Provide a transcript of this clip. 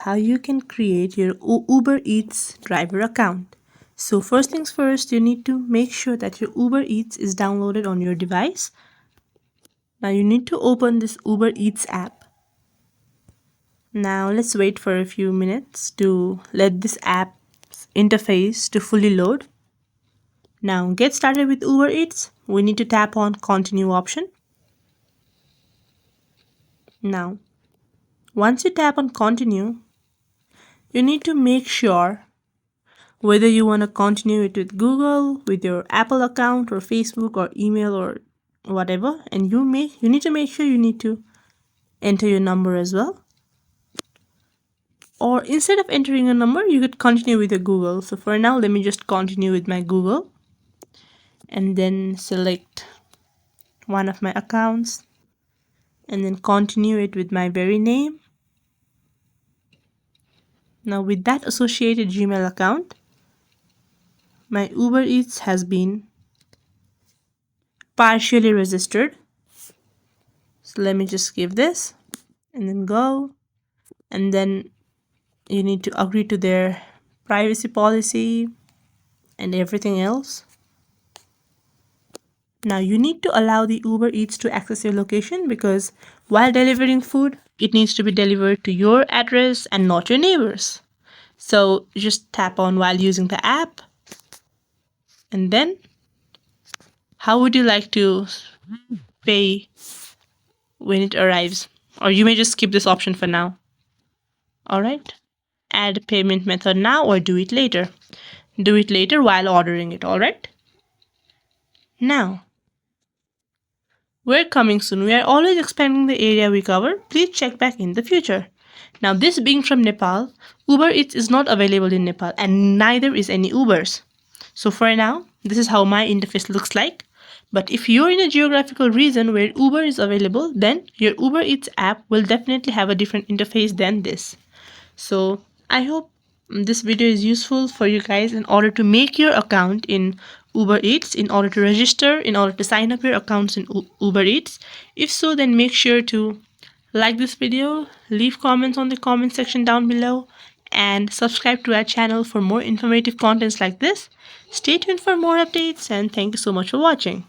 how you can create your Uber Eats driver account. So first things first, you need to make sure that your Uber Eats is downloaded on your device. Now you need to open this Uber Eats app. Now let's wait for a few minutes to let this app's interface to fully load. Now get started with Uber Eats. We need to tap on continue option. Now once you tap on continue, you need to make sure whether you want to continue it with Google, with your Apple account or Facebook or email or whatever, and you need to make sure you need to enter your number as well. Or instead of entering a number, you could continue with your Google. So for now, let me just continue with my Google and then select one of my accounts and then continue it with my very name. Now with that associated Gmail account, my Uber Eats has been partially registered. So let me just give this and then go, and then you need to agree to their privacy policy and everything else. Now you need to allow the Uber Eats to access your location because while delivering food, it needs to be delivered to your address and not your neighbor's. So just tap on while using the app, and then how would you like to pay when it arrives? Or you may just skip this option for now. Alright, add payment method now or do it later. Do it later while ordering it, alright? Now, we're coming soon. We are always expanding the area we cover. Please check back in the future. Now, this being from Nepal, Uber Eats is not available in Nepal and neither is any Ubers. So for now, this is how my interface looks like. But if you're in a geographical region where Uber is available, then your Uber Eats app will definitely have a different interface than this. So I hope this video is useful for you guys in order to make your account in Uber Eats, in order to register, in order to sign up your accounts in Uber Eats. If so, then make sure to like this video, leave comments on the comment section down below, and subscribe to our channel for more informative contents like this. Stay tuned for more updates, and thank you so much for watching.